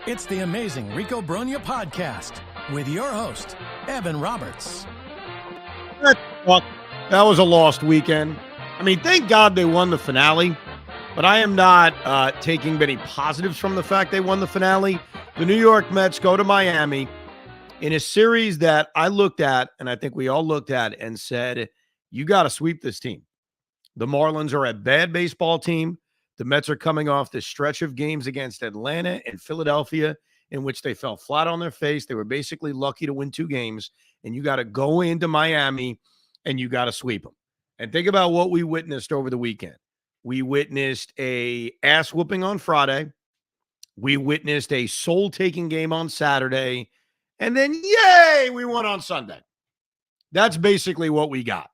It's the amazing Rico Brogna podcast with your host, Evan Roberts. That was a lost weekend. I mean, thank God they won the finale, but I am not taking many positives from the fact they won the finale. The New York Mets go to Miami in a series that I looked at, and I think we all looked at and said, you got to sweep this team. The Marlins are a bad baseball team. The Mets are coming off this stretch of games against Atlanta and Philadelphia in which they fell flat on their face. They were basically lucky to win 2 games, and you got to go into Miami and you got to sweep them. And think about what we witnessed over the weekend. We witnessed a ass whooping on Friday. We witnessed a soul-taking game on Saturday. And then, yay, we won on Sunday. That's basically what we got.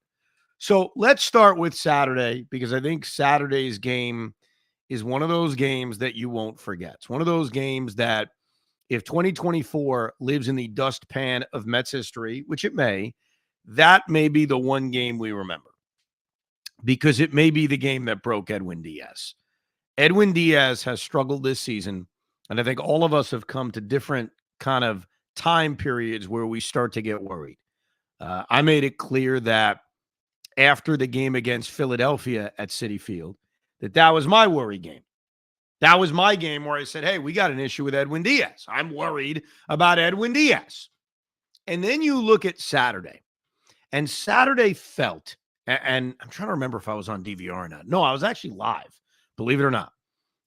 So let's start with Saturday, because I think Saturday's game is one of those games that you won't forget. It's one of those games that if 2024 lives in the dustpan of Mets history, which it may, that may be the one game we remember, because it may be the game that broke Edwin Diaz. Edwin Diaz has struggled this season, and I think all of us have come to different kind of time periods where we start to get worried. I made it clear that after the game against Philadelphia at Citi Field, that was my worry game. That was my game where I said, hey, we got an issue with Edwin Diaz. I'm worried about Edwin Diaz. And then you look at Saturday, and Saturday felt, and I'm trying to remember if I was on DVR or not. No, I was actually live, believe it or not.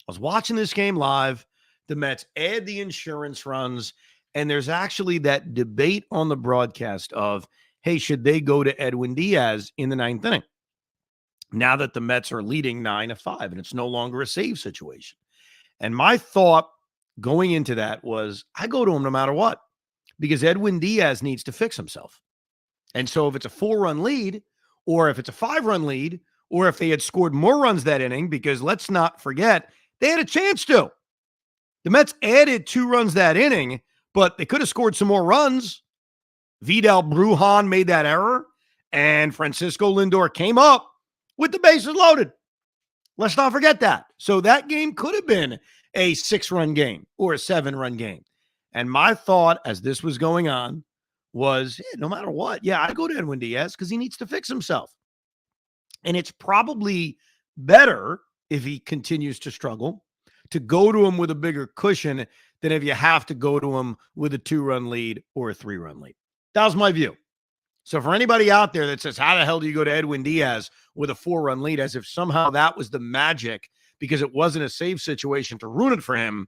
I was watching this game live. The Mets add the insurance runs, and there's actually that debate on the broadcast of, hey, should they go to Edwin Diaz in the 9th inning? Now that the Mets are leading 9-5, and it's no longer a save situation. And my thought going into that was, I go to him no matter what, because Edwin Diaz needs to fix himself. And so if it's a 4-run lead, or if it's a 5-run lead, or if they had scored more runs that inning, because let's not forget, they had a chance to. The Mets added 2 runs that inning, but they could have scored some more runs. Vidal Brujan made that error, and Francisco Lindor came up with the bases loaded. Let's not forget that. So that game could have been a 6-run game or a 7-run game. And my thought as this was going on was, no matter what, I go to Edwin Diaz because he needs to fix himself. And it's probably better, if he continues to struggle, to go to him with a bigger cushion than if you have to go to him with a 2-run lead or a 3-run lead. That was my view. So for anybody out there that says, how the hell do you go to Edwin Diaz with a 4-run lead, as if somehow that was the magic because it wasn't a save situation to ruin it for him,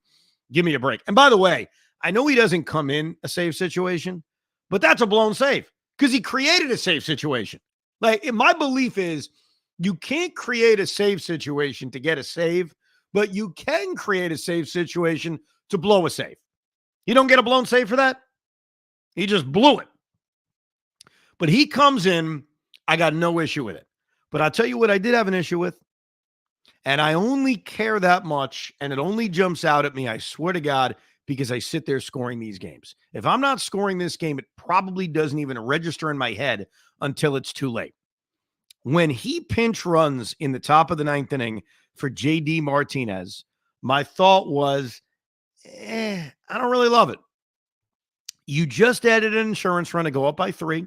give me a break. And by the way, I know he doesn't come in a save situation, but that's a blown save because he created a save situation. Like, my belief is you can't create a save situation to get a save, but you can create a save situation to blow a save. You don't get a blown save for that. He just blew it. But he comes in, I got no issue with it. But I'll tell you what I did have an issue with. And I only care that much, and it only jumps out at me, I swear to God, because I sit there scoring these games. If I'm not scoring this game, it probably doesn't even register in my head until it's too late. When he pinch runs in the top of the 9th inning for J.D. Martinez, my thought was, I don't really love it. You just added an insurance run to go up by 3.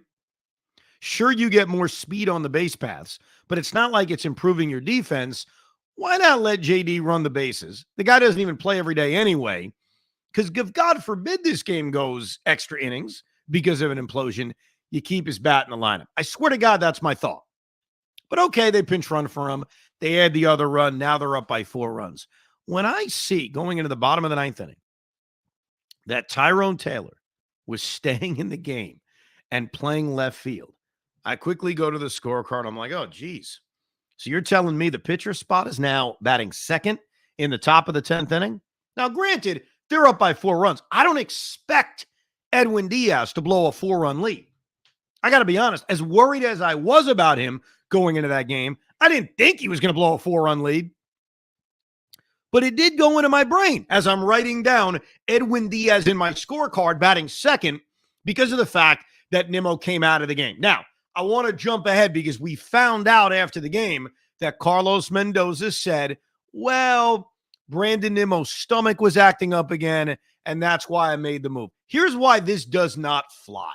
Sure, you get more speed on the base paths, but it's not like it's improving your defense. Why not let JD run the bases? The guy doesn't even play every day anyway, because if God forbid this game goes extra innings because of an implosion, you keep his bat in the lineup. I swear to God, that's my thought. But okay, they pinch run for him. They add the other run. Now they're up by 4 runs. When I see going into the bottom of the 9th inning that Tyrone Taylor was staying in the game and playing left field, I quickly go to the scorecard. I'm like, oh, geez. So you're telling me the pitcher spot is now batting second in the top of the 10th inning? Now, granted, they're up by 4 runs. I don't expect Edwin Diaz to blow a 4-run lead. I got to be honest. As worried as I was about him going into that game, I didn't think he was going to blow a 4-run lead. But it did go into my brain as I'm writing down Edwin Diaz in my scorecard batting second because of the fact that Nimmo came out of the game. Now, I want to jump ahead because we found out after the game that Carlos Mendoza said, well, Brandon Nimmo's stomach was acting up again, and that's why I made the move. Here's why this does not fly.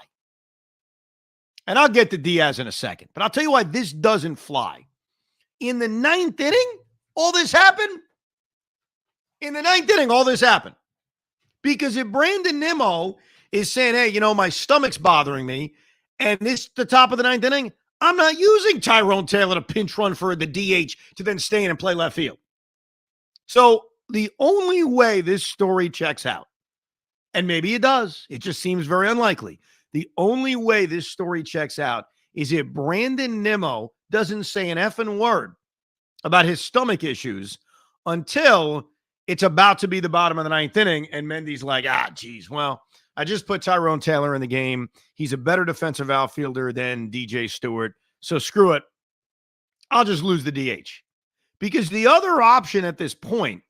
And I'll get to Diaz in a second, but I'll tell you why this doesn't fly. In the ninth inning, all this happened. In the ninth inning, all this happened. Because if Brandon Nimmo is saying, hey, my stomach's bothering me, and this the top of the ninth inning, I'm not using Tyrone Taylor to pinch run for the DH to then stay in and play left field. So the only way this story checks out, and maybe it does, it just seems very unlikely. The only way this story checks out is if Brandon Nimmo doesn't say an effing word about his stomach issues until it's about to be the bottom of the ninth inning, and Mendy's like, geez, well, I just put Tyrone Taylor in the game. He's a better defensive outfielder than DJ Stewart, so screw it. I'll just lose the DH. Because the other option at this point,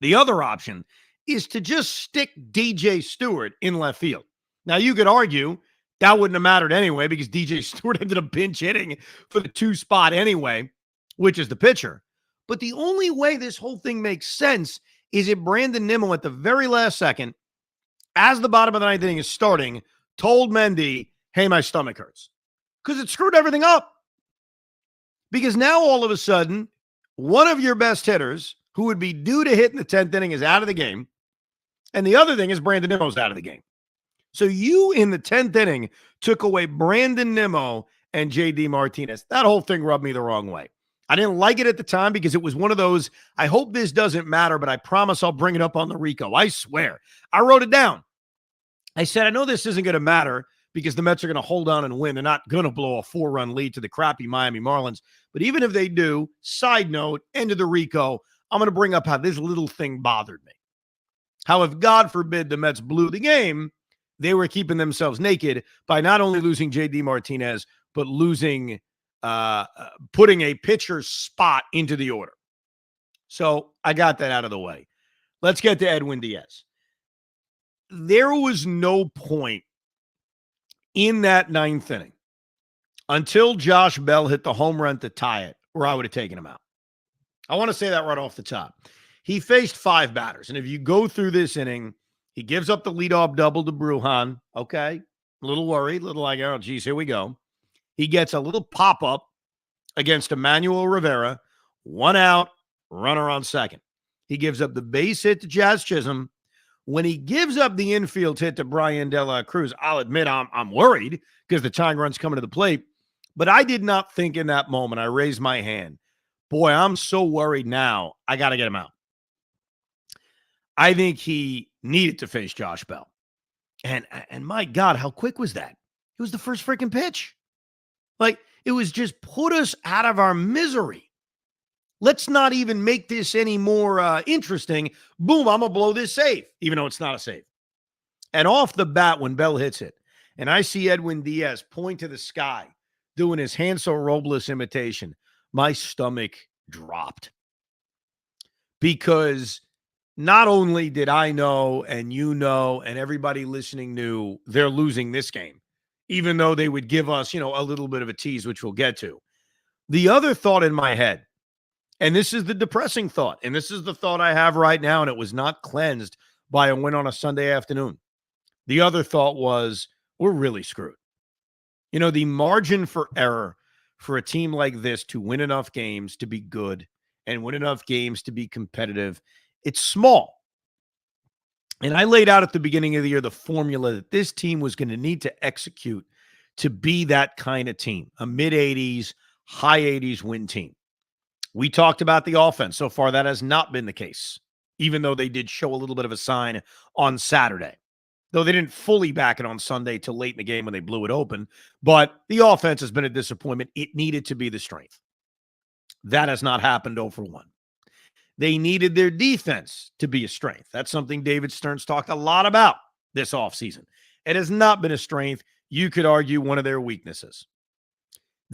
is to just stick DJ Stewart in left field. Now, you could argue that wouldn't have mattered anyway because DJ Stewart ended up pinch hitting for the 2 spot anyway, which is the pitcher. But the only way this whole thing makes sense is if Brandon Nimmo at the very last second, as the bottom of the ninth inning is starting, told Mendy, hey, my stomach hurts. Because it screwed everything up. Because now all of a sudden, one of your best hitters who would be due to hit in the 10th inning is out of the game. And the other thing is Brandon Nimmo's out of the game. So you in the 10th inning took away Brandon Nimmo and J.D. Martinez. That whole thing rubbed me the wrong way. I didn't like it at the time because it was one of those, I hope this doesn't matter, but I promise I'll bring it up on the Rico. I swear. I wrote it down. I said, I know this isn't going to matter because the Mets are going to hold on and win. They're not going to blow a 4-run lead to the crappy Miami Marlins. But even if they do, side note, end of the Rico, I'm going to bring up how this little thing bothered me. How if, God forbid, the Mets blew the game, they were keeping themselves naked by not only losing J.D. Martinez, but losing, putting a pitcher's spot into the order. So I got that out of the way. Let's get to Edwin Diaz. There was no point in that ninth inning until Josh Bell hit the home run to tie it where I would have taken him out. I want to say that right off the top. He faced 5 batters, and if you go through this inning, he gives up the leadoff double to Brujan. Okay, a little worried, a little like, oh, geez, here we go. He gets a little pop-up against Emmanuel Rivera, 1 out, runner on second. He gives up the base hit to Jazz Chisholm. When he gives up the infield hit to Brian De La Cruz, I'll admit I'm worried because the tying run's coming to the plate. But I did not think in that moment, I raised my hand, boy, I'm so worried now, I got to get him out. I think he needed to face Josh Bell. And my God, how quick was that? It was the first freaking pitch. Like, it was just put us out of our misery. Let's not even make this any more interesting. Boom, I'm going to blow this save, even though it's not a save. And off the bat, when Bell hits it, and I see Edwin Diaz point to the sky, doing his Hansel Robles imitation, my stomach dropped. Because not only did I know, and you know, and everybody listening knew they're losing this game, even though they would give us, a little bit of a tease, which we'll get to. The other thought in my head, and this is the depressing thought, and this is the thought I have right now, and it was not cleansed by a win on a Sunday afternoon. The other thought was, we're really screwed. The margin for error for a team like this to win enough games to be good and win enough games to be competitive, it's small. And I laid out at the beginning of the year the formula that this team was going to need to execute to be that kind of team, a mid-80s, high 80s win team. We talked about the offense. So far, that has not been the case, even though they did show a little bit of a sign on Saturday. Though they didn't fully back it on Sunday till late in the game when they blew it open. But the offense has been a disappointment. It needed to be the strength. That has not happened 0 for 1. They needed their defense to be a strength. That's something David Stern's talked a lot about this offseason. It has not been a strength. You could argue one of their weaknesses.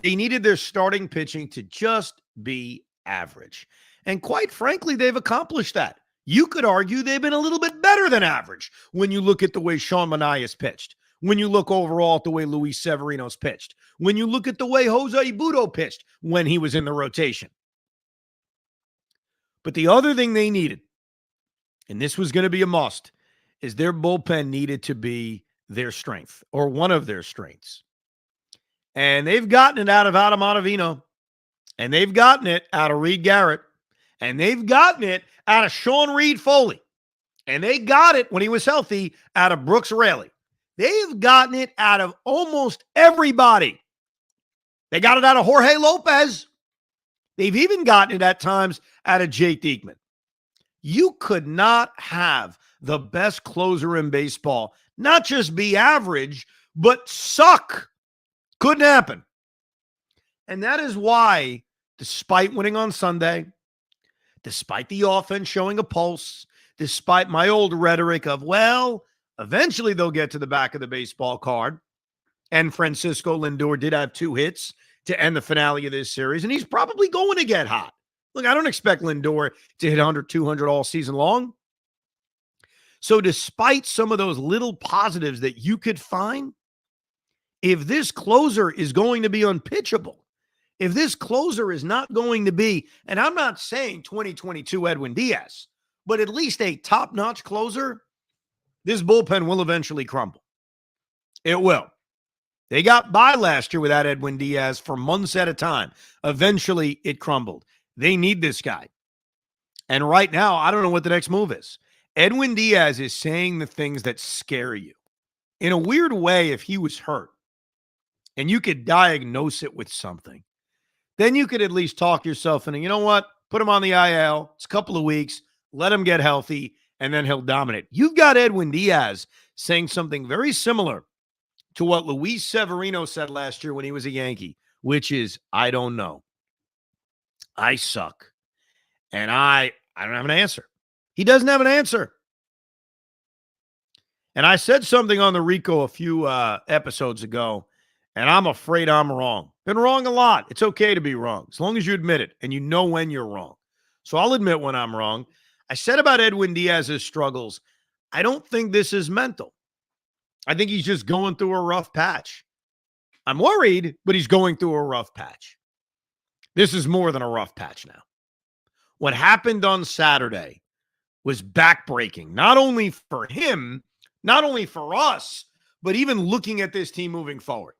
They needed their starting pitching to just be average. And quite frankly, they've accomplished that. You could argue they've been a little bit better than average when you look at the way Sean Manaea's pitched, when you look overall at the way Luis Severino's pitched, when you look at the way Jose Ibudo pitched when he was in the rotation. But the other thing they needed, and this was going to be a must, is their bullpen needed to be their strength or one of their strengths. And they've gotten it out of Adam Ottavino, and they've gotten it out of Reed Garrett, and they've gotten it out of Sean Reed Foley, and they got it when he was healthy out of Brooks Raley. They've gotten it out of almost everybody. They got it out of Jorge Lopez. They've even gotten it at times out of Jake Diekman. You could not have the best closer in baseball not just be average, but suck. Couldn't happen. And that is why, despite winning on Sunday, despite the offense showing a pulse, despite my old rhetoric of, well, eventually they'll get to the back of the baseball card, and Francisco Lindor did have 2 hits to end the finale of this series, and he's probably going to get hot. Look, I don't expect Lindor to hit 100, 200 all season long. So despite some of those little positives that you could find, if this closer is going to be unpitchable, if this closer is not going to be, and I'm not saying 2022 Edwin Diaz, but at least a top-notch closer, this bullpen will eventually crumble. It will. They got by last year without Edwin Diaz for months at a time. Eventually, it crumbled. They need this guy. And right now, I don't know what the next move is. Edwin Diaz is saying the things that scare you. In a weird way, if he was hurt and you could diagnose it with something, then you could at least talk yourself into, you know what? Put him on the IL. It's a couple of weeks. Let him get healthy, and then he'll dominate. You've got Edwin Diaz saying something very similar to what Luis Severino said last year when he was a Yankee, which is, I don't know. I suck. And I don't have an answer. He doesn't have an answer. And I said something on the Rico a few episodes ago, and I'm afraid I'm wrong. Been wrong a lot. It's okay to be wrong, as long as you admit it and you know when you're wrong. So I'll admit when I'm wrong. I said about Edwin Diaz's struggles, I don't think this is mental. I think he's just going through a rough patch. I'm worried, but he's going through a rough patch. This is more than a rough patch now. What happened on Saturday was backbreaking, not only for him, not only for us, but even looking at this team moving forward.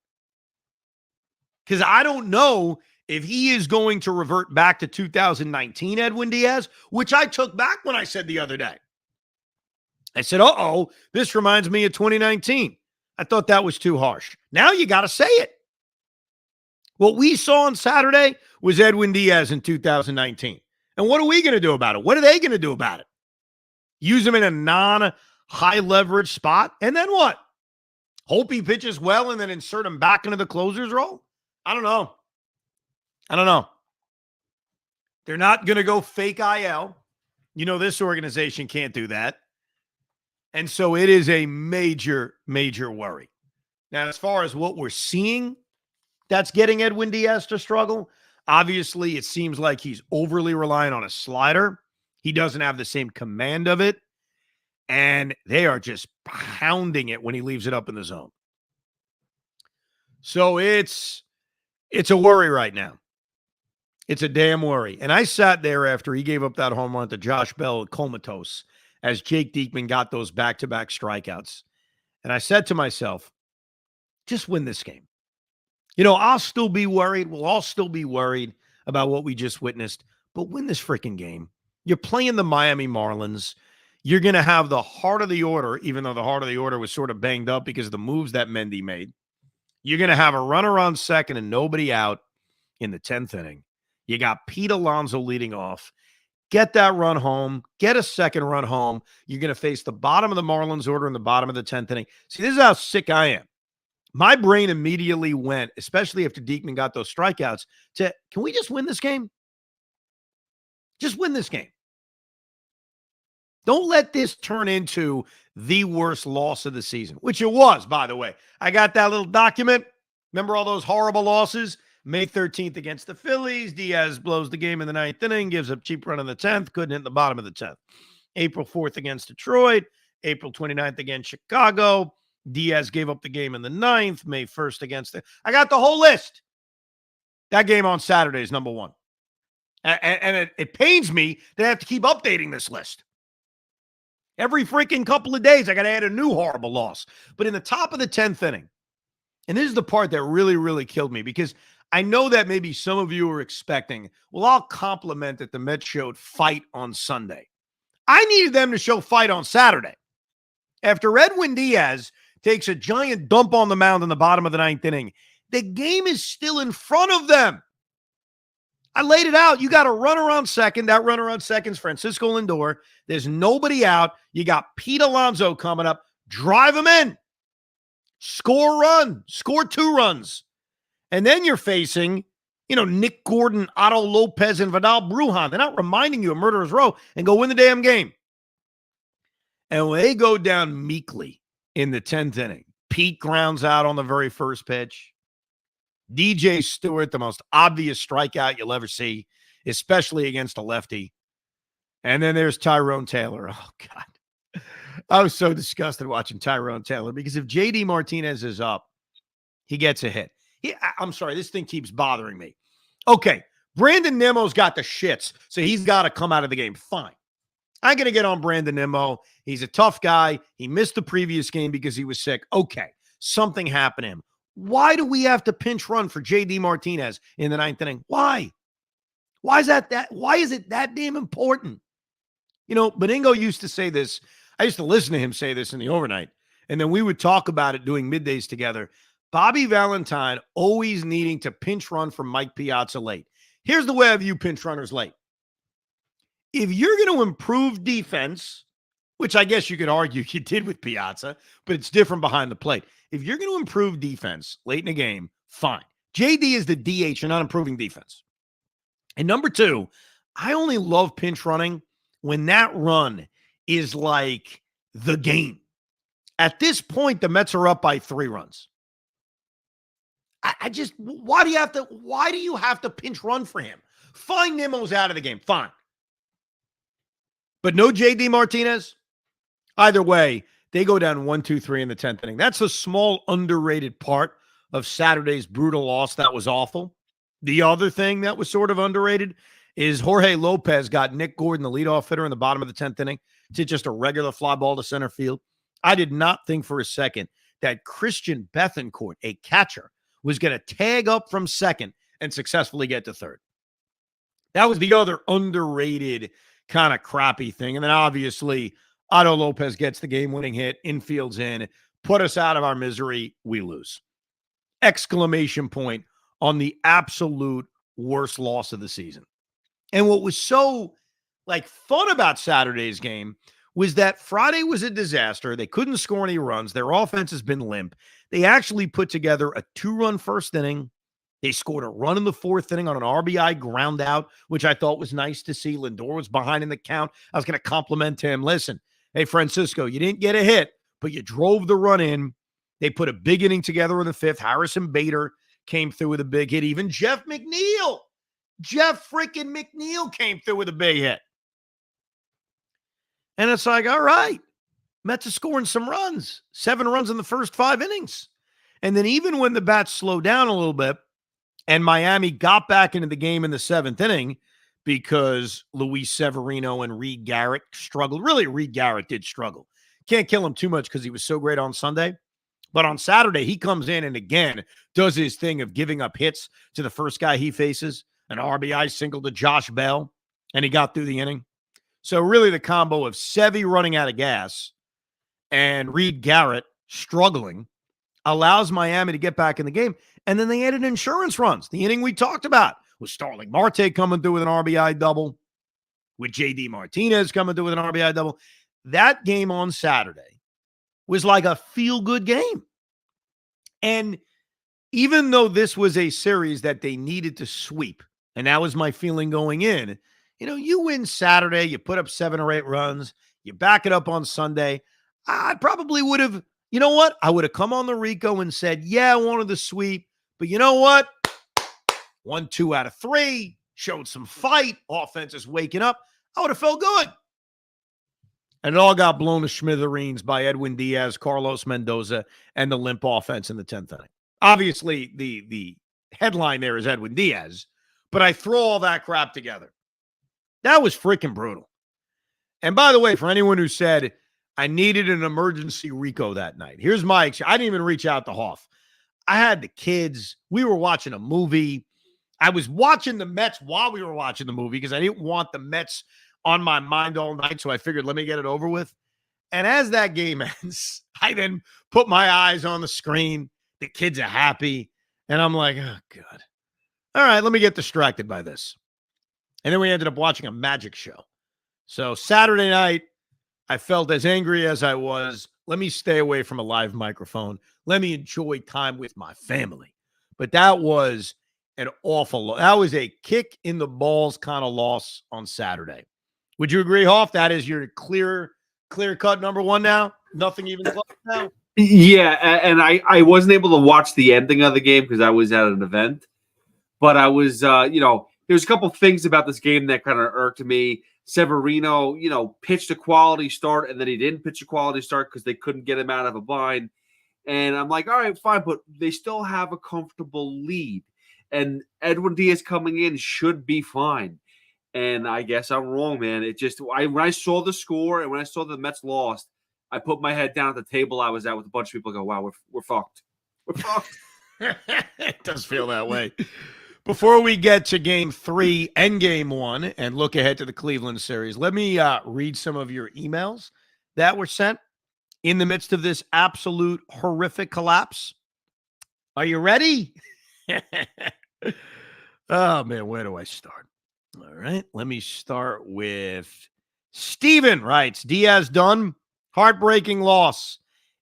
Because I don't know if he is going to revert back to 2019 Edwin Diaz, which I took back when I said the other day. I said, this reminds me of 2019. I thought that was too harsh. Now you got to say it. What we saw on Saturday was Edwin Diaz in 2019. And what are we going to do about it? What are they going to do about it? Use him in a non-high leverage spot? And then what? Hope he pitches well and then insert him back into the closer's role? I don't know. They're not going to go fake IL. You know, this organization can't do that. And so it is a major, major worry. Now, as far as what we're seeing that's getting Edwin Diaz to struggle, obviously it seems like he's overly reliant on a slider. He doesn't have the same command of it. And they are just pounding it when he leaves it up in the zone. So it's a worry right now. It's a damn worry. And I sat there after he gave up that home run to Josh Bell comatose as Jake Diekman got those back-to-back strikeouts. And I said to myself, just win this game. You know, I'll still be worried. We'll all still be worried about what we just witnessed. But win this freaking game. You're playing the Miami Marlins. You're going to have the heart of the order, even though the heart of the order was sort of banged up because of the moves that Mendy made. You're going to have a runner on second and nobody out in the 10th inning. You got Pete Alonso leading off. Get that run home. Get a second run home. You're going to face the bottom of the Marlins order in the bottom of the 10th inning. See, this is how sick I am. My brain immediately went, especially after Diekman got those strikeouts, to, can we just win this game? Just win this game. Don't let this turn into the worst loss of the season, which it was, by the way. I got that little document. Remember all those horrible losses? May 13th against the Phillies. Diaz blows the game in the 9th inning, gives up cheap run in the 10th, couldn't hit the bottom of the 10th. April 4th against Detroit. April 29th against Chicago. Diaz gave up the game in the 9th. May 1st against I got the whole list. That game on Saturday is number one. And it pains me that I have to keep updating this list. Every freaking couple of days, I got to add a new horrible loss. But in the top of the 10th inning, and this is the part that really, really killed me, because I know that maybe some of you are expecting, well, I'll compliment that the Mets showed fight on Sunday. I needed them to show fight on Saturday. After Edwin Diaz takes a giant dump on the mound in the bottom of the 9th inning, the game is still in front of them. I laid it out. You got a runner on second. That runner on second is Francisco Lindor. There's nobody out. You got Pete Alonso coming up. Drive him in. Score a run. Score 2 runs. And then you're facing, Nick Gordon, Otto Lopez, and Vidal Brujan. They're not reminding you of Murderer's Row, and go win the damn game. And when they go down meekly in the 10th inning, Pete grounds out on the very first pitch. DJ Stewart, the most obvious strikeout you'll ever see, especially against a lefty. And then there's Tyrone Taylor. Oh, God. I was so disgusted watching Tyrone Taylor, because if JD Martinez is up, he gets a hit. I'm sorry, this thing keeps bothering me. Okay, Brandon Nimmo's got the shits, so he's got to come out of the game. Fine. I'm going to get on Brandon Nimmo. He's a tough guy. He missed the previous game because he was sick. Okay, something happened to him. Why do we have to pinch run for JD Martinez in the 9th inning? Why? Why is that? Why is it that damn important? Beningo used to say this. I used to listen to him say this in the overnight, and then we would talk about it doing middays together. Bobby Valentine always needing to pinch run for Mike Piazza late. Here's the way I view pinch runners late. If you're going to improve defense, which I guess you could argue you did with Piazza, but it's different behind the plate. If you're going to improve defense late in a game, fine. JD is the DH. You're not improving defense. And number 2, I only love pinch running when that run is like the game. At this point, the Mets are up by 3 runs. Why do you have to pinch run for him? Fine, Nimmo's out of the game. Fine. But no JD Martinez. Either way, they go down 1-2-3 in the 10th inning. That's a small, underrated part of Saturday's brutal loss. That was awful. The other thing that was sort of underrated is Jorge Lopez got Nick Gordon, the leadoff hitter, in the bottom of the 10th inning, to just a regular fly ball to center field. I did not think for a second that Christian Bethancourt, a catcher, was going to tag up from second and successfully get to third. That was the other underrated kind of crappy thing. And then obviously Otto Lopez gets the game-winning hit, infield's in, put us out of our misery, we lose. Exclamation point on the absolute worst loss of the season. And what was so fun about Saturday's game was that Friday was a disaster. They couldn't score any runs. Their offense has been limp. They actually put together a 2-run first inning. They scored a run in the 4th inning on an RBI ground out, which I thought was nice to see. Lindor was behind in the count. I was going to compliment him. Listen, hey, Francisco, you didn't get a hit, but you drove the run in. They put a big inning together in the 5th. Harrison Bader came through with a big hit. Even Jeff freaking McNeil came through with a big hit. And it's like, all right, Mets are scoring some runs. 7 runs in the first 5 innings. And then even when the bats slowed down a little bit and Miami got back into the game in the 7th inning because Luis Severino and Reed Garrett struggled. Really, Reed Garrett did struggle. Can't kill him too much because he was so great on Sunday. But on Saturday, he comes in and again does his thing of giving up hits to the first guy he faces. An RBI single to Josh Bell, and he got through the inning. So really the combo of Sevy running out of gas and Reed Garrett struggling allows Miami to get back in the game. And then they added insurance runs. The inning we talked about with Starling Marte coming through with an RBI double, with JD Martinez coming through with an RBI double. That game on Saturday was like a feel-good game. And even though this was a series that they needed to sweep, and that was my feeling going in, you win Saturday, you put up 7 or 8 runs, you back it up on Sunday. I probably would have, I would have come on the Rico and said, yeah, I wanted the sweep, but you know what? 1, 2 out of 3, showed some fight, offense is waking up. I would have felt good. And it all got blown to smithereens by Edwin Diaz, Carlos Mendoza, and the limp offense in the 10th inning. Obviously, the headline there is Edwin Diaz, but I throw all that crap together. That was freaking brutal. And by the way, for anyone who said I needed an emergency Rico that night, here's my excuse. I didn't even reach out to Hoff. I had the kids. We were watching a movie. I was watching the Mets while we were watching the movie because I didn't want the Mets on my mind all night. So I figured, let me get it over with. And as that game ends, I then put my eyes on the screen. The kids are happy. And I'm like, oh, God. All right, let me get distracted by this. And then we ended up watching a magic show. So Saturday night, I felt as angry as I was. Let me stay away from a live microphone. Let me enjoy time with my family. But that was an awful, that was a kick in the balls kind of loss on Saturday. Would you agree, Hoff? That is your clear cut number one now? Nothing even close now? Yeah, and I wasn't able to watch the ending of the game because I was at an event. But I was, there's a couple things about this game that kind of irked me. Severino, pitched a quality start, and then he didn't pitch a quality start because they couldn't get him out of a bind. And I'm like, all right, fine, but they still have a comfortable lead. And Edwin Diaz coming in should be fine. And I guess I'm wrong, man. It just when I saw the score and when I saw the Mets lost, I put my head down at the table I was at with a bunch of people. Go, wow, we're fucked. We're fucked. It does feel that way. Before we get to Game 3 and Game 1 and look ahead to the Cleveland series, let me read some of your emails that were sent in the midst of this absolute horrific collapse. Are you ready? Oh, man, where do I start? All right, let me start with Steven writes, Diaz done. Heartbreaking loss.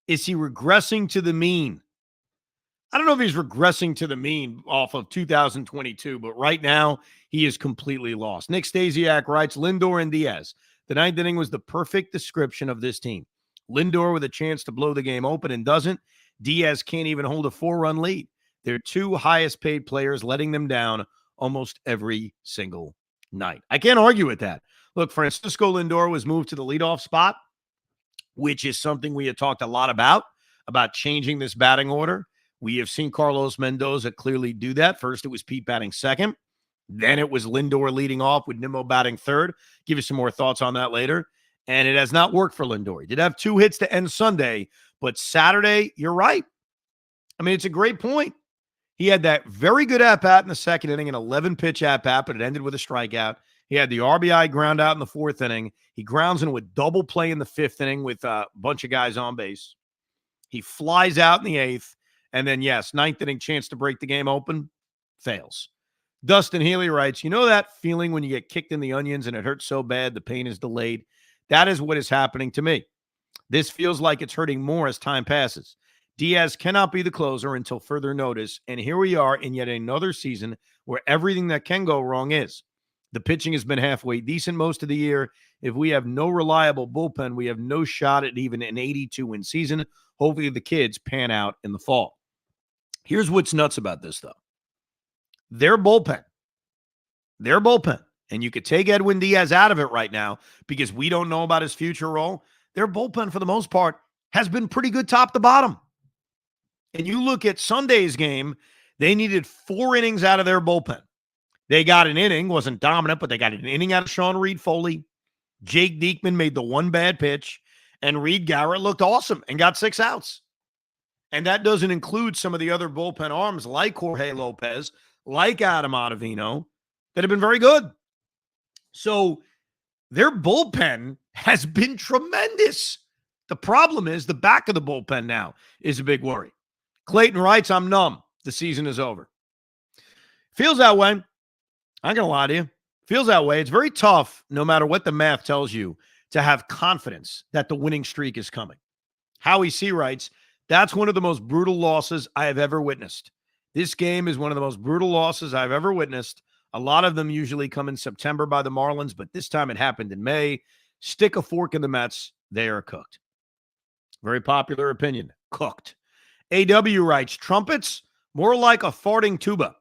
Is he regressing to the mean? I don't know if he's regressing to the mean off of 2022, but right now he is completely lost. Nick Stasiak writes, Lindor and Diaz. The ninth inning was the perfect description of this team. Lindor with a chance to blow the game open and doesn't. Diaz can't even hold a 4-run lead. They're two highest paid players letting them down almost every single night. I can't argue with that. Look, Francisco Lindor was moved to the leadoff spot, which is something we had talked a lot about changing this batting order. We have seen Carlos Mendoza clearly do that. First, it was Pete batting second. Then it was Lindor leading off with Nimmo batting third. Give you some more thoughts on that later. And it has not worked for Lindor. He did have 2 hits to end Sunday, but Saturday, you're right. I mean, it's a great point. He had that very good at-bat in the second inning, an 11-pitch at-bat, but it ended with a strikeout. He had the RBI ground out in the 4th inning. He grounds in with double play in the 5th inning with a bunch of guys on base. He flies out in the 8th. And then, yes, 9th inning chance to break the game open, fails. Dustin Healy writes, you know that feeling when you get kicked in the onions and it hurts so bad the pain is delayed? That is what is happening to me. This feels like it's hurting more as time passes. Diaz cannot be the closer until further notice, and here we are in yet another season where everything that can go wrong is. The pitching has been halfway decent most of the year. If we have no reliable bullpen, we have no shot at even an 82-win season. Hopefully the kids pan out in the fall. Here's what's nuts about this, though. Their bullpen, and you could take Edwin Diaz out of it right now because we don't know about his future role. Their bullpen, for the most part, has been pretty good top to bottom. And you look at Sunday's game, they needed 4 innings out of their bullpen. They got an inning, wasn't dominant, but they got an inning out of Sean Reed-Foley. Jake Diekman made the one bad pitch, and Reed Garrett looked awesome and got 6 outs. And that doesn't include some of the other bullpen arms like Jorge Lopez, like Adam Ottavino, that have been very good. So their bullpen has been tremendous. The problem is the back of the bullpen now is a big worry. Clayton writes, I'm numb. The season is over. Feels that way. I'm not going to lie to you. Feels that way. It's very tough, no matter what the math tells you, to have confidence that the winning streak is coming. Howie C. writes, that's one of the most brutal losses I have ever witnessed. This game is one of the most brutal losses I've ever witnessed. A lot of them usually come in September by the Marlins, but this time it happened in May. Stick a fork in the Mets. They are cooked. Very popular opinion. Cooked. AW writes, trumpets, more like a farting tuba.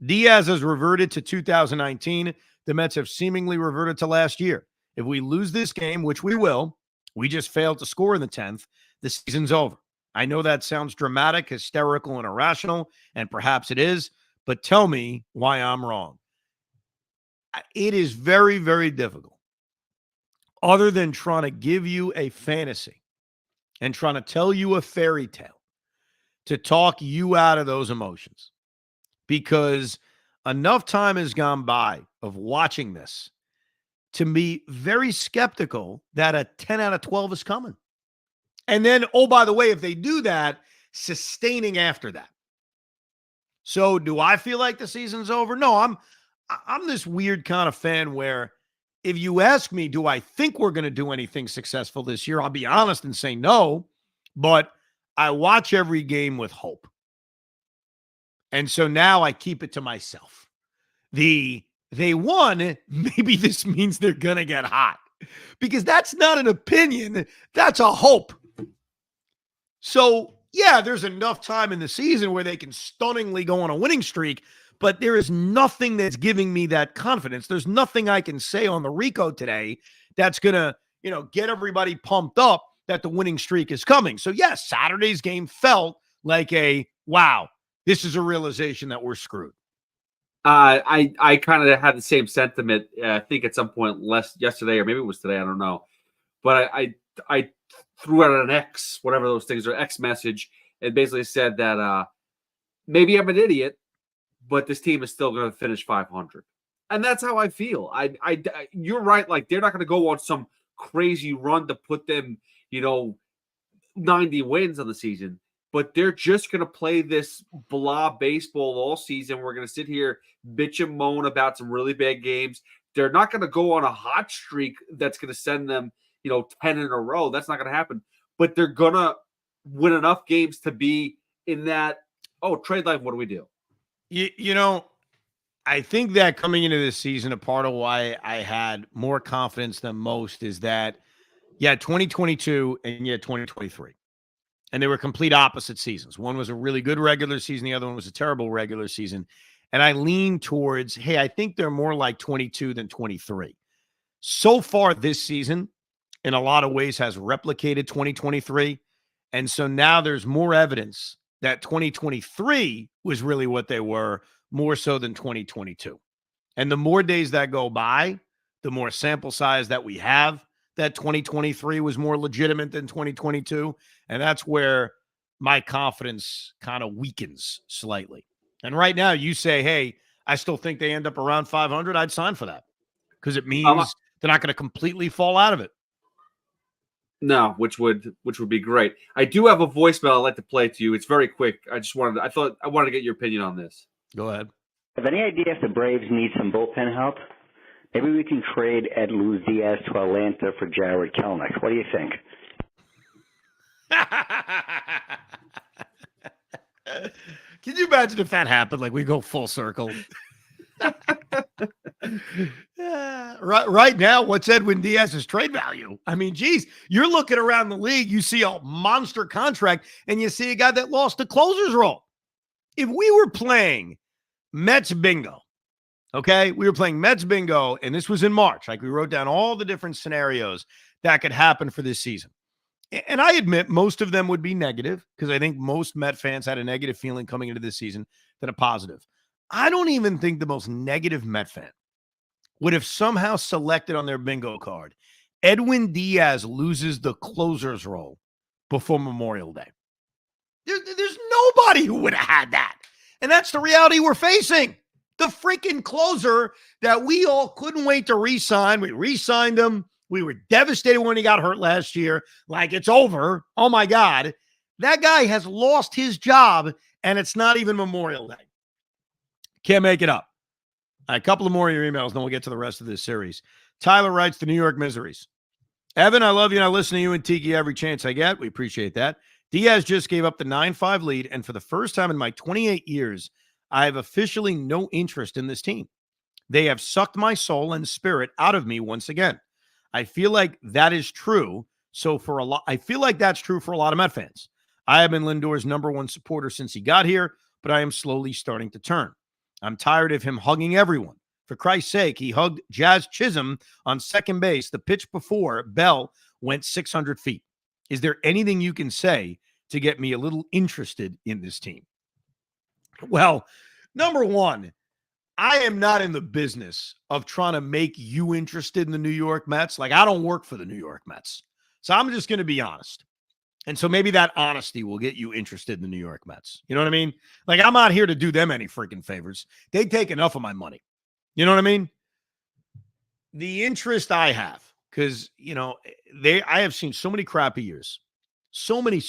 Diaz has reverted to 2019. The Mets have seemingly reverted to last year. If we lose this game, which we will, we just failed to score in the 10th, the season's over. I know that sounds dramatic, hysterical, and irrational, and perhaps it is, but tell me why I'm wrong. it is very, very difficult, other than trying to give you a fantasy and trying to tell you a fairy tale, to talk you out of those emotions. Because enough time has gone by of watching this to be very skeptical that a 10 out of 12 is coming. And then, oh, by the way, if they do that, sustaining after that. So do I feel like the season's over? No, I'm this weird kind of fan where if you ask me, do I think we're going to do anything successful this year? I'll be honest and say no, but I watch every game with hope. And so now I keep it to myself. They won, maybe this means they're going to get hot. Because that's not an opinion, that's a hope. So, yeah, there's enough time in the season where they can stunningly go on a winning streak, but there is nothing that's giving me that confidence. There's nothing I can say on the Rico today that's going to, get everybody pumped up that the winning streak is coming. So, yes, Saturday's game felt like wow, this is a realization that we're screwed. I kind of had the same sentiment. I think at some point yesterday, or maybe it was today, I don't know. But I threw out an X, whatever those things are, X message, and basically said that maybe I'm an idiot, but this team is still going to finish 500, and that's how I feel. You're right. Like, they're not going to go on some crazy run to put them, 90 wins on the season. But they're just going to play this blah baseball all season. We're going to sit here, bitch and moan about some really bad games. They're not going to go on a hot streak that's going to send them, 10 in a row. That's not going to happen. But they're going to win enough games to be in that, trade line, what do we do? I think that coming into this season, a part of why I had more confidence than most is that, 2022 and 2023. And they were complete opposite seasons. One was a really good regular season. The other one was a terrible regular season. And I lean towards, hey, I think they're more like 22 than 23. So far this season, in a lot of ways, has replicated 2023. And so now there's more evidence that 2023 was really what they were, more so than 2022. And the more days that go by, the more sample size that we have, that 2023 was more legitimate than 2022. And that's where my confidence kind of weakens slightly. And right now you say, hey, I still think they end up around 500. I'd sign for that because it means they're not going to completely fall out of it. No, which would be great. I do have a voicemail I'd like to play to you. It's very quick. I wanted to get your opinion on this. Go ahead. Have any idea if the Braves need some bullpen help? Maybe we can trade Edwin Diaz to Atlanta for Jared Kelenic. What do you think? Can you imagine if that happened? Like, we go full circle. Right now, what's Edwin Diaz's trade value? I mean, geez, you're looking around the league, you see a monster contract, and you see a guy that lost the closer's role. If we were playing Mets bingo, okay, we were playing Mets bingo, and this was in March. Like, we wrote down all the different scenarios that could happen for this season. And I admit most of them would be negative because I think most Met fans had a negative feeling coming into this season than a positive. I don't even think the most negative Met fan would have somehow selected on their bingo card Edwin Diaz loses the closer's role before Memorial Day. There's nobody who would have had that. And that's the reality we're facing. The freaking closer that we all couldn't wait to re-sign. We re-signed him. We were devastated when he got hurt last year. Like, it's over. Oh, my God. That guy has lost his job, and it's not even Memorial Day. Can't make it up. A couple of more of your emails, then we'll get to the rest of this series. Tyler writes, the New York Miseries. Evan, I love you, and I listen to you and Tiki every chance I get. We appreciate that. Diaz just gave up the 9-5 lead, and for the first time in my 28 years, I have officially no interest in this team. They have sucked my soul and spirit out of me once again. I feel like that is true. I feel like that's true for a lot of Met fans. I have been Lindor's number one supporter since he got here, but I am slowly starting to turn. I'm tired of him hugging everyone. For Christ's sake, he hugged Jazz Chisholm on second base the pitch before Bell went 600 feet. Is there anything you can say to get me a little interested in this team? Well, number one, I am not in the business of trying to make you interested in the New York Mets. Like, I don't work for the New York Mets. So I'm just going to be honest. And so maybe that honesty will get you interested in the New York Mets. You know what I mean? Like, I'm not here to do them any freaking favors. They take enough of my money. You know what I mean? The interest I have, because, I have seen so many crappy years, so many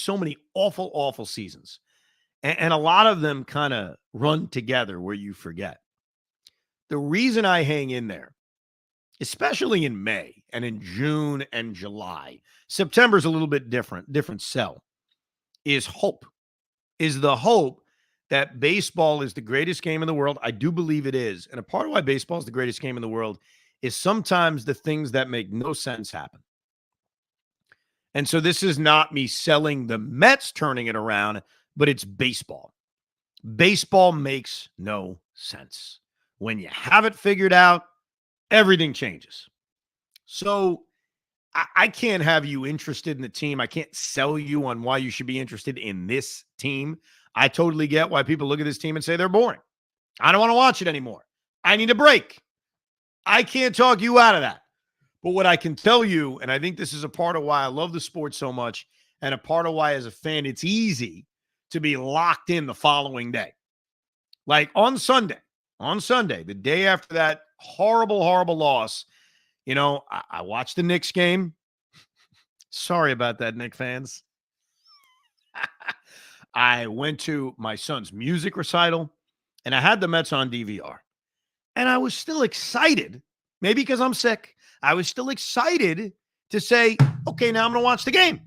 awful, awful seasons. And a lot of them kind of run together where you forget. The reason I hang in there, especially in May and in June and July, September's a little bit different sell, is hope. Is the hope that baseball is the greatest game in the world. I do believe it is. And a part of why baseball is the greatest game in the world is sometimes the things that make no sense happen. And so this is not me selling the Mets turning it around, but it's baseball. Baseball makes no sense. When you have it figured out, everything changes. So I can't have you interested in the team. I can't sell you on why you should be interested in this team. I totally get why people look at this team and say they're boring. I don't want to watch it anymore. I need a break. I can't talk you out of that. But what I can tell you, and I think this is a part of why I love the sport so much, and a part of why as a fan it's easy to be locked in the following day. Like on Sunday, the day after that horrible loss, I watched the Knicks game. Sorry about that, Knicks fans. I went to my son's music recital, and I had the Mets on DVR. And I was still excited, maybe because I'm sick. I was still excited to say, okay, now I'm going to watch the game.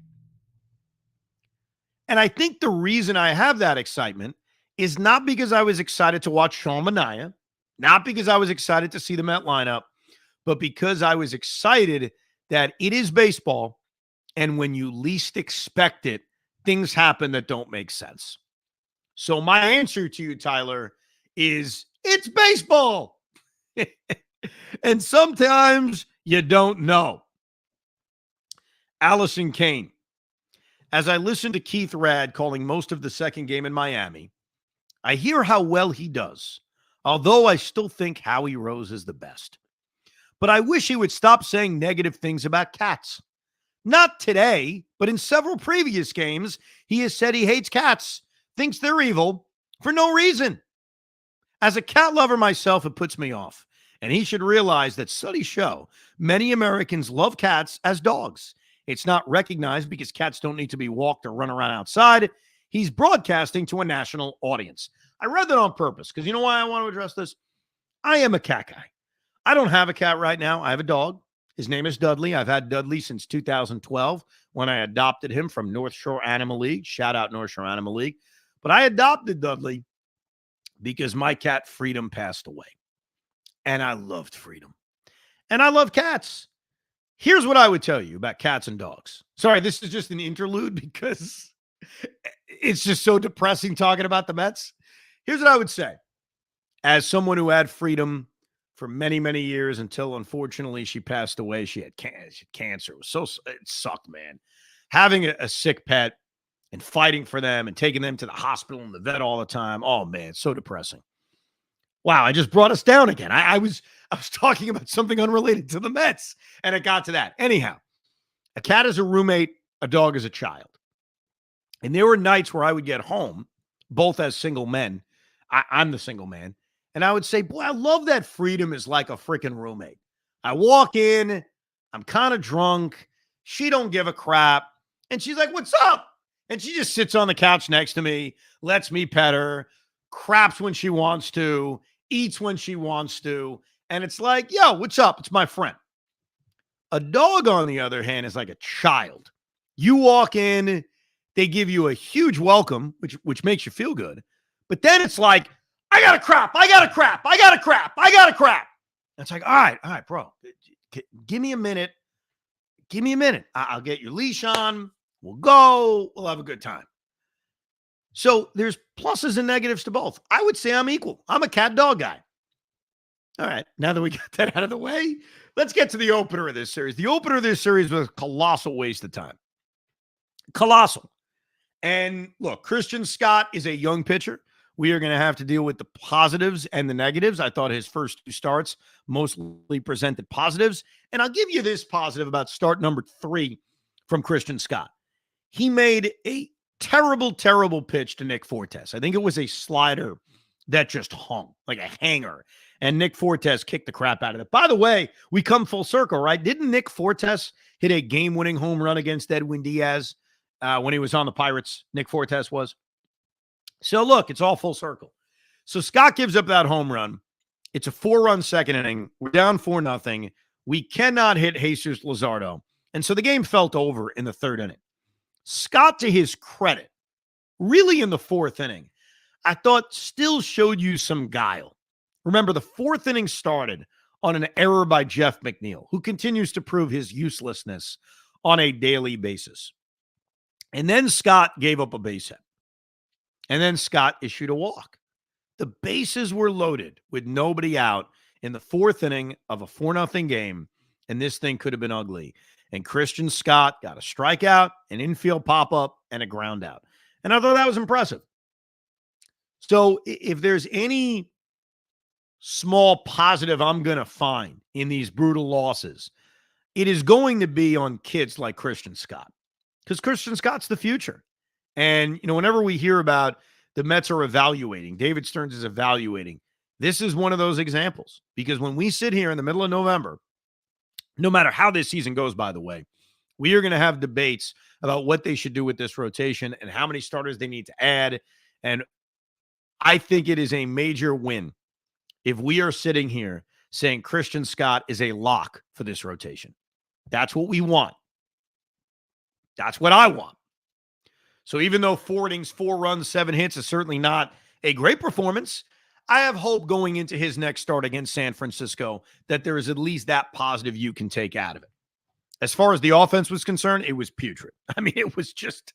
And I think the reason I have that excitement is not because I was excited to watch Sean Manaea, not because I was excited to see the Met lineup, but because I was excited that it is baseball, and when you least expect it, things happen that don't make sense. So my answer to you, Tyler, is it's baseball. And sometimes you don't know. Allison Kane. As I listen to Keith Rad calling most of the second game in Miami, I hear how well he does, although I still think Howie Rose is the best. But I wish he would stop saying negative things about cats. Not today, but in several previous games, he has said he hates cats, thinks they're evil, for no reason. As a cat lover myself, it puts me off. And he should realize that studies show many Americans love cats as dogs. It's not recognized because cats don't need to be walked or run around outside. He's broadcasting to a national audience. I read that on purpose because you know why I want to address this? I am a cat guy. I don't have a cat right now. I have a dog. His name is Dudley. I've had Dudley since 2012 when I adopted him from North Shore Animal League. Shout out North Shore Animal League. But I adopted Dudley because my cat Freedom passed away. And I loved Freedom. And I love cats. Here's what I would tell you about cats and dogs. Sorry, this is just an interlude because it's just so depressing talking about the Mets. Here's what I would say. As someone who had Freedom for many, many years until, unfortunately, she passed away. She had cancer. It sucked, man. Having a sick pet and fighting for them and taking them to the hospital and the vet all the time. Oh, man, it's so depressing. Wow, I just brought us down again. I was talking about something unrelated to the Mets, and it got to that. Anyhow, a cat is a roommate, a dog is a child. And there were nights where I would get home, both as single men. I'm the single man. And I would say, boy, I love that Freedom is like a freaking roommate. I walk in, I'm kind of drunk. She don't give a crap. And she's like, what's up? And she just sits on the couch next to me, lets me pet her, craps when she wants to, eats when she wants to. And it's like, yo, what's up? It's my friend. A dog, on the other hand, is like a child. You walk in, they give you a huge welcome, which makes you feel good. But then it's like, I got to crap. And it's like, all right, bro, give me a minute. I'll get your leash on. We'll go. We'll have a good time. So there's pluses and negatives to both. I would say I'm equal. I'm a cat dog guy. All right. Now that we got that out of the way, let's get to the opener of this series. The opener of this series was a colossal waste of time. Colossal. And look, Christian Scott is a young pitcher. we are going to have to deal with the positives and the negatives. I thought his first 2 starts mostly presented positives. And I'll give you this positive about start number 3 from Christian Scott. He made a terrible, terrible pitch to Nick Fortes. I think it was a slider that just hung like a hanger. And Nick Fortes kicked the crap out of it. By the way, we come full circle, right? Didn't Nick Fortes hit a game-winning home run against Edwin Diaz when he was on the Pirates? Nick Fortes was. So look, it's all full circle. So Scott gives up that home run. It's a 4-run second inning. We're down 4-0. We cannot hit Jesus Luzardo. And so the game felt over in the 3rd inning. Scott, to his credit, really in the 4th inning, I thought still showed you some guile. Remember, the 4th inning started on an error by Jeff McNeil, who continues to prove his uselessness on a daily basis. And then Scott gave up a base hit. And then Scott issued a walk. The bases were loaded with nobody out in the 4th inning of a 4-0 game, and this thing could have been ugly. And Christian Scott got a strikeout, an infield pop-up, and a ground out. And I thought that was impressive. So if there's any small positive I'm going to find in these brutal losses, it is going to be on kids like Christian Scott, because Christian Scott's the future. And, whenever we hear about the Mets are evaluating, David Stearns is evaluating, this is one of those examples. Because when we sit here in the middle of November, no matter how this season goes, by the way, we are going to have debates about what they should do with this rotation and how many starters they need to add. And I think it is a major win if we are sitting here saying Christian Scott is a lock for this rotation. That's what we want. That's what I want. So even though 4 innings, 4 runs, 7 hits is certainly not a great performance, I have hope going into his next start against San Francisco that there is at least that positive you can take out of it. As far as the offense was concerned, it was putrid. I mean, it was just,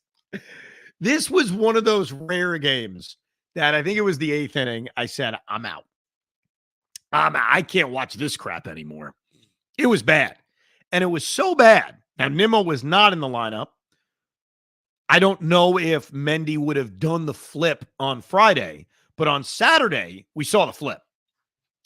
this was one of those rare games that I think it was the 8th inning. I said, I'm out. I can't watch this crap anymore. It was bad. And it was so bad. Now, Nimmo was not in the lineup. I don't know if Mendy would have done the flip on Friday, but on Saturday, we saw the flip.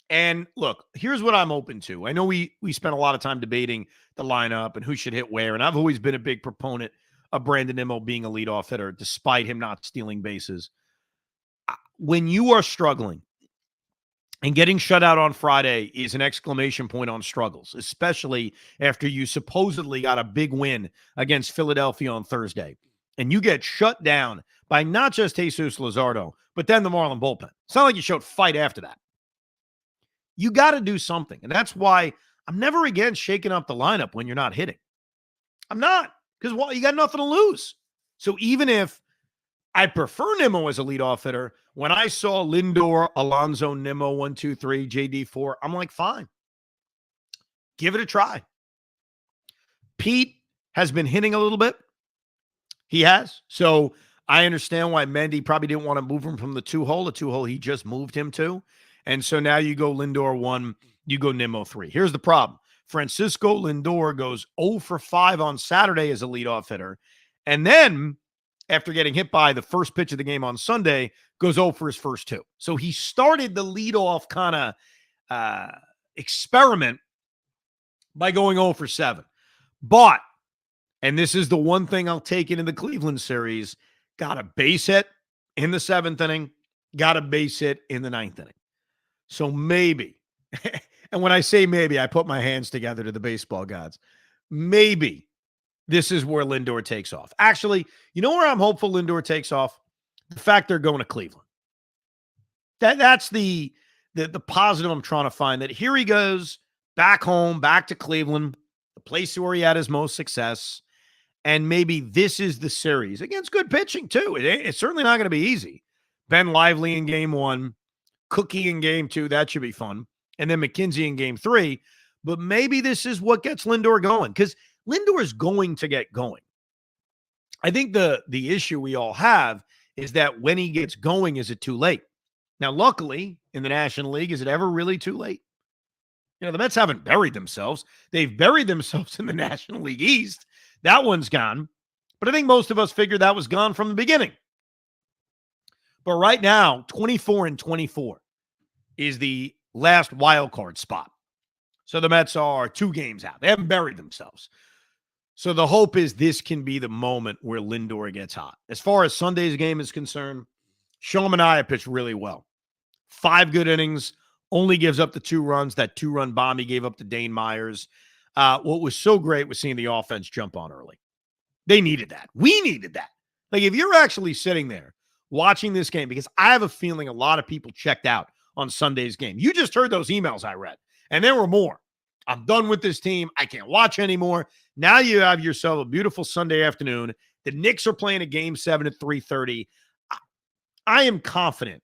And look, here's what I'm open to. I know we spent a lot of time debating the lineup and who should hit where, and I've always been a big proponent of Brandon Nimmo being a leadoff hitter, despite him not stealing bases. When you are struggling, and getting shut out on Friday is an exclamation point on struggles, especially after you supposedly got a big win against Philadelphia on Thursday. And you get shut down by not just Jesus Luzardo, but then the Marlin bullpen. It's not like you showed fight after that. You got to do something. And that's why I'm never again shaking up the lineup when you're not hitting. I'm not, because you got nothing to lose. So even if I prefer Nimmo as a leadoff hitter, when I saw Lindor, Alonso, Nimmo, 1, 2, 3, JD 4, I'm like, fine. Give it a try. Pete has been hitting a little bit. He has. So I understand why Mendy probably didn't want to move him from the 2-hole. The 2-hole he just moved him to. And so now you go Lindor 1, you go Nimmo 3. Here's the problem. Francisco Lindor goes 0 for 5 on Saturday as a leadoff hitter. And then, after getting hit by the first pitch of the game on Sunday, goes 0 for his first 2. So he started the leadoff kind of experiment by going 0 for 7. But, and this is the one thing I'll take into the Cleveland series, got a base hit in the 7th inning, got a base hit in the 9th inning. So maybe, and when I say maybe, I put my hands together to the baseball gods. Maybe this is where Lindor takes off. Actually, you know where I'm hopeful Lindor takes off? The fact they're going to Cleveland. That's the positive I'm trying to find, that here he goes back home, back to Cleveland, the place where he had his most success. And maybe this is the series against good pitching too. It's certainly not going to be easy. Ben Lively in game 1, Cookie in game 2. That should be fun. And then McKenzie in game 3. But maybe this is what gets Lindor going, because Lindor is going to get going. I think the issue we all have is that when he gets going, is it too late? Now, luckily, in the National League, is it ever really too late? The Mets haven't buried themselves. They've buried themselves in the National League East. That one's gone. But I think most of us figured that was gone from the beginning. But right now, 24-24 is the last wild card spot. So the Mets are 2 games out. They haven't buried themselves. So the hope is this can be the moment where Lindor gets hot. As far as Sunday's game is concerned, Sean Manaea pitched really well. 5 good innings, only gives up the 2 runs. That 2-run bomb he gave up to Dane Myers. What was so great was seeing the offense jump on early. They needed that. We needed that. Like, if you're actually sitting there watching this game, because I have a feeling a lot of people checked out on Sunday's game. You just heard those emails I read, and there were more. I'm done with this team. I can't watch anymore. Now you have yourself a beautiful Sunday afternoon. The Knicks are playing a Game 7 at 3:30. I am confident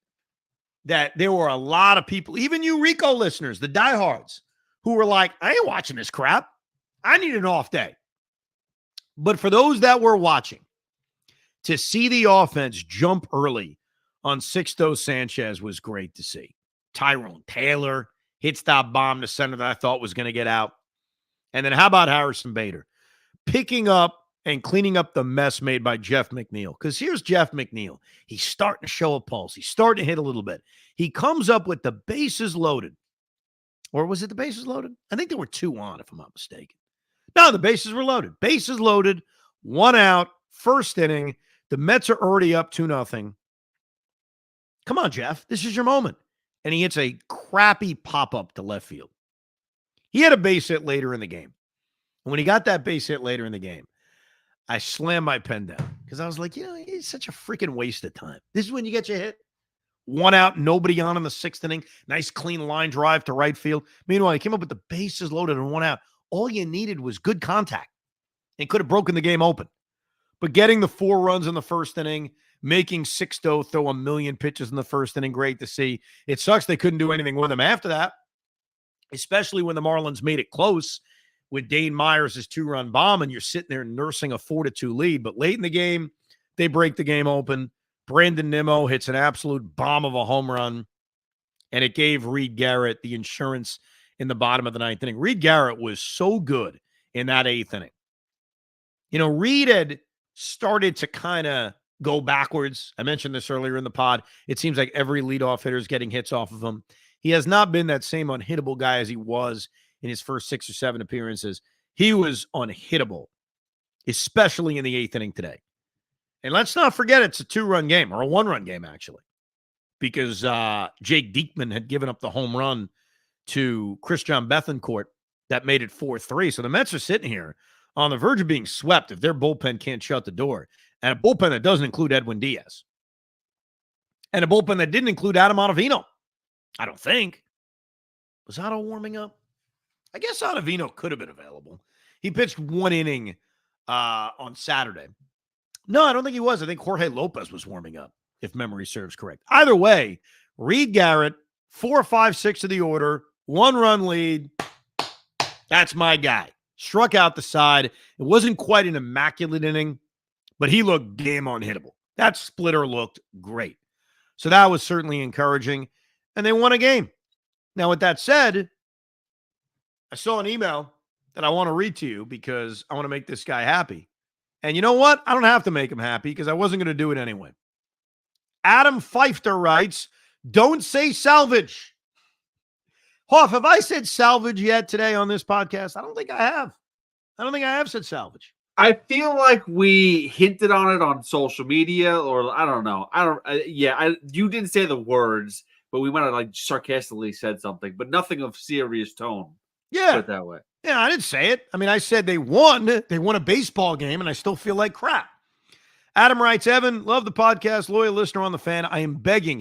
that there were a lot of people, even you Rico listeners, the diehards, who were like, I ain't watching this crap. I need an off day. But for those that were watching, to see the offense jump early on Sixto Sanchez was great to see. Tyrone Taylor hits that bomb to center that I thought was going to get out. And then how about Harrison Bader? Picking up and cleaning up the mess made by Jeff McNeil. Because here's Jeff McNeil. He's starting to show a pulse. He's starting to hit a little bit. He comes up with the bases loaded. Or was it the bases loaded? I think there were 2 on, if I'm not mistaken. No, the bases were loaded. Bases loaded, 1 out, first inning. The Mets are already up 2-0. Come on, Jeff. This is your moment. And he hits a crappy pop-up to left field. He had a base hit later in the game. And when he got that base hit later in the game, I slammed my pen down because I was like, it's such a freaking waste of time. This is when you get your hit. 1 out, nobody on in the 6th inning. Nice clean line drive to right field. Meanwhile, he came up with the bases loaded and 1 out. All you needed was good contact and could have broken the game open. But getting the 4 runs in the first inning, making Sixto throw a million pitches in the first inning, great to see. It sucks they couldn't do anything with him after that, especially when the Marlins made it close with Dane Myers' 2-run bomb, and you're sitting there nursing a 4-2 lead. But late in the game, they break the game open. Brandon Nimmo hits an absolute bomb of a home run, and it gave Reed Garrett the insurance in the bottom of the 9th inning. Reed Garrett was so good in that 8th inning. Reed had started to kind of go backwards. I mentioned this earlier in the pod. It seems like every leadoff hitter is getting hits off of him. He has not been that same unhittable guy as he was in his first 6 or 7 appearances. He was unhittable, especially in the 8th inning today. And let's not forget it's a 2-run game, or a 1-run game, actually, because Jake Diekman had given up the home run to Christian Bethancourt that made it 4-3. So the Mets are sitting here on the verge of being swept if their bullpen can't shut the door. And a bullpen that doesn't include Edwin Diaz. And a bullpen that didn't include Adam Ottavino. I don't think. Was Otto warming up? I guess Ottavino could have been available. He pitched 1 inning on Saturday. No, I don't think he was. I think Jorge Lopez was warming up, if memory serves correct. Either way, Reed Garrett, 4, 5, 6 of the order, 1-run lead. That's my guy. Struck out the side. It wasn't quite an immaculate inning, but he looked damn unhittable. That splitter looked great. So that was certainly encouraging. And they won a game. Now, with that said, I saw an email that I want to read to you because I want to make this guy happy. And you know what? I don't have to make him happy because I wasn't going to do it anyway. Adam Pfeiffer writes, don't say salvage. Hoff, have I said salvage yet today on this podcast? I don't think I have. I don't think I have said salvage. I feel like we hinted on it on social media, or I don't know. You didn't say the words, but we might have like sarcastically said something, but nothing of serious tone. Yeah. Put it that way. Yeah, I didn't say it. I mean, I said they won. They won a baseball game, and I still feel like crap. Adam writes, Evan, love the podcast, loyal listener on the Fan. I am begging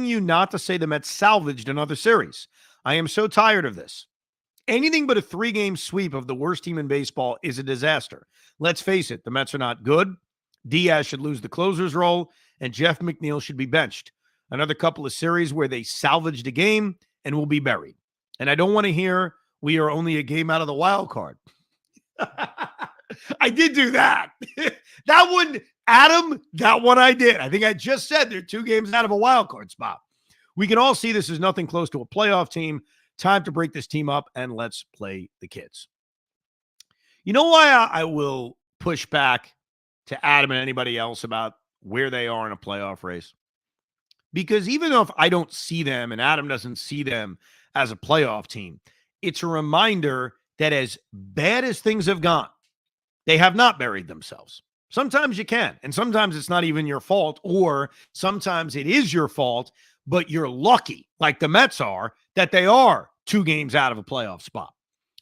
you not to say the Mets salvaged another series. I am so tired of this. Anything but a 3-game sweep of the worst team in baseball is a disaster. Let's face it, the Mets are not good. Diaz should lose the closer's role, and Jeff McNeil should be benched. Another couple of series where they salvaged a game and will be buried. And I don't want to hear we are only a game out of the wild card. I did do that. That one, Adam, that one I did. I think I just said they're 2 games out of a wild card spot. We can all see this is nothing close to a playoff team. Time to break this team up, and let's play the kids. You know why I will push back to Adam and anybody else about where they are in a playoff race. Because even though if I don't see them and Adam doesn't see them as a playoff team, it's a reminder that as bad as things have gone, they have not buried themselves. Sometimes you can, and sometimes it's not even your fault, or sometimes it is your fault, but you're lucky, like the Mets are, that they are 2 games out of a playoff spot.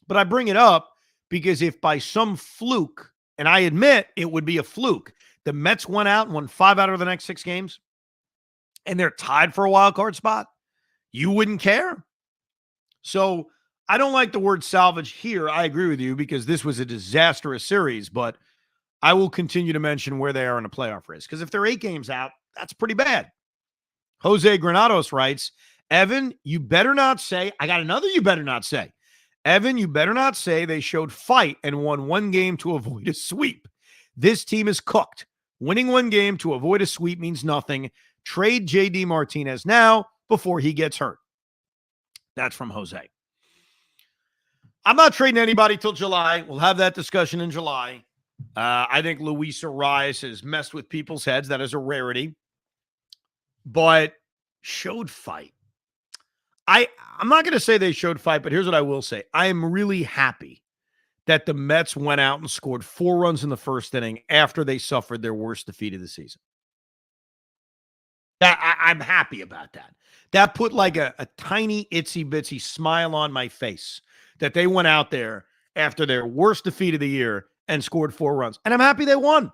But I bring it up because if by some fluke, and I admit it would be a fluke, the Mets went out and won 5 out of the next 6 games, and they're tied for a wild card spot, you wouldn't care. So I don't like the word salvage here. I agree with you because this was a disastrous series, but I will continue to mention where they are in a playoff race. Because if they're 8 games out, that's pretty bad. Jose Granados writes, Evan, you better not say, I got another you better not say. Evan, you better not say they showed fight and won 1 game to avoid a sweep. This team is cooked. Winning 1 game to avoid a sweep means nothing. Trade JD Martinez now before he gets hurt. That's from Jose. I'm not trading anybody till July. We'll have that discussion in July. I think Luis Arias has messed with people's heads. That is a rarity. But showed fight. I'm not going to say they showed fight, but here's what I will say. I am really happy that the Mets went out and scored 4 runs in the first inning after they suffered their worst defeat of the season. I'm happy about that. That put like a tiny itsy-bitsy smile on my face that they went out there after their worst defeat of the year and scored 4 runs. And I'm happy they won.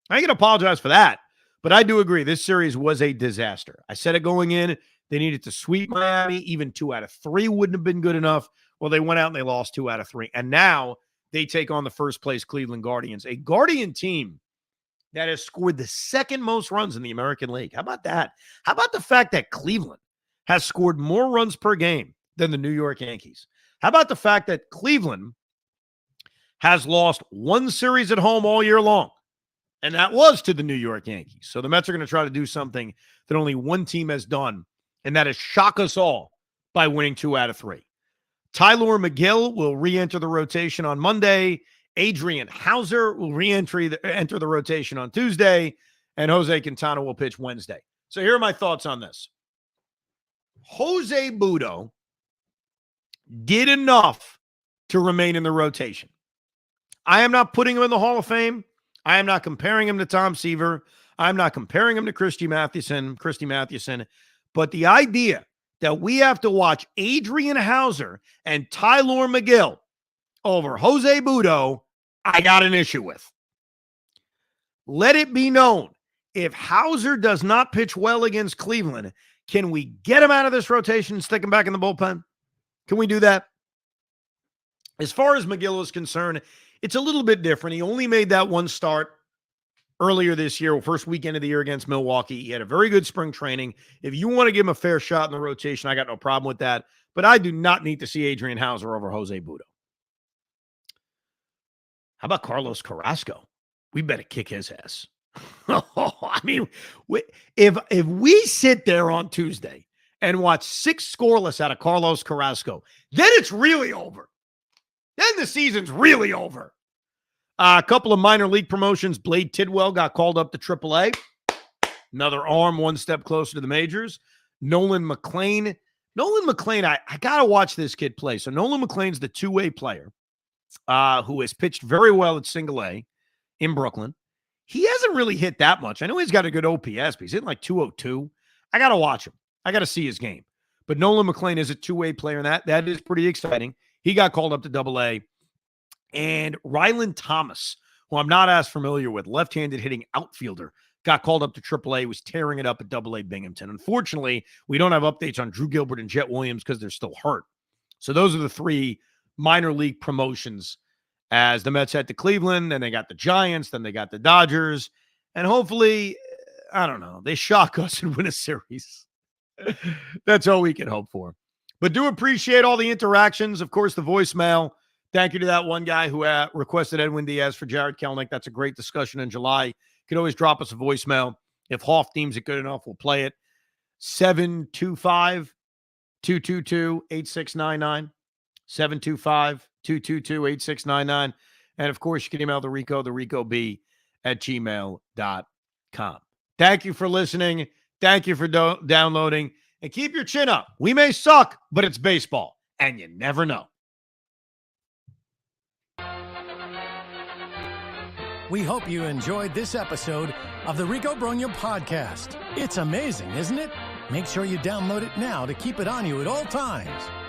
I ain't going to apologize for that. But I do agree, this series was a disaster. I said it going in. They needed to sweep Miami. Even 2 out of 3 wouldn't have been good enough. Well, they went out and they lost 2 out of 3. And now they take on the first-place Cleveland Guardians, a Guardian team that has scored the 2nd most runs in the American League. How about that? How about the fact that Cleveland has scored more runs per game than the New York Yankees? How about the fact that Cleveland has lost 1 series at home all year long? And that was to the New York Yankees. So the Mets are going to try to do something that only 1 team has done, and that is shock us all by winning 2 out of 3. Tyler McGill will re-enter the rotation on Monday. Adrian Hauser will enter the rotation on Tuesday, and Jose Quintana will pitch Wednesday. So here are my thoughts on this. Jose Budo did enough to remain in the rotation. I am not putting him in the Hall of Fame. I am not comparing him to Tom Seaver. I'm not comparing him to Christy Mathewson. But the idea that we have to watch Adrian Hauser and Tyler McGill over Jose Budo, I got an issue with. Let it be known, if Hauser does not pitch well against Cleveland, can we get him out of this rotation and stick him back in the bullpen? Can we do that? As far as McGill is concerned, it's a little bit different. He only made that 1 start earlier this year, first weekend of the year against Milwaukee. He had a very good spring training. If you want to give him a fair shot in the rotation, I got no problem with that. But I do not need to see Adrian Hauser over Jose Budo. How about Carlos Carrasco? We better kick his ass. I mean, if we sit there on Tuesday and watch 6 scoreless out of Carlos Carrasco, then it's really over. Then the season's really over. A couple of minor league promotions. Blade Tidwell got called up to AAA. Another arm 1 step closer to the majors. Nolan McLean. I got to watch this kid play. So Nolan McLean's the 2-way player who has pitched very well at single A in Brooklyn. He hasn't really hit that much. I know he's got a good OPS, but he's hitting like 202. I got to watch him. I got to see his game. But Nolan McLean is a 2-way player, and that is pretty exciting. He got called up to AA. And Ryland Thomas, who I'm not as familiar with, left-handed hitting outfielder, got called up to AAA, was tearing it up at AA Binghamton. Unfortunately, we don't have updates on Drew Gilbert and Jet Williams because they're still hurt. So those are the 3 minor league promotions as the Mets head to Cleveland. Then they got the Giants. Then they got the Dodgers. And hopefully, I don't know, they shock us and win a series. That's all we can hope for. But do appreciate all the interactions. Of course, the voicemail. Thank you to that one guy who requested Edwin Diaz for Jared Kelenic. That's a great discussion in July. You can always drop us a voicemail. If Hoff deems it good enough, we'll play it. 725-222-8699. 725-222-8699. And, of course, you can email the RicoB at gmail.com. Thank you for listening. Thank you for downloading. And keep your chin up. We may suck, but it's baseball, and you never know. We hope you enjoyed this episode of the Rico Brogna podcast. It's amazing, isn't it? Make sure you download it now to keep it on you at all times.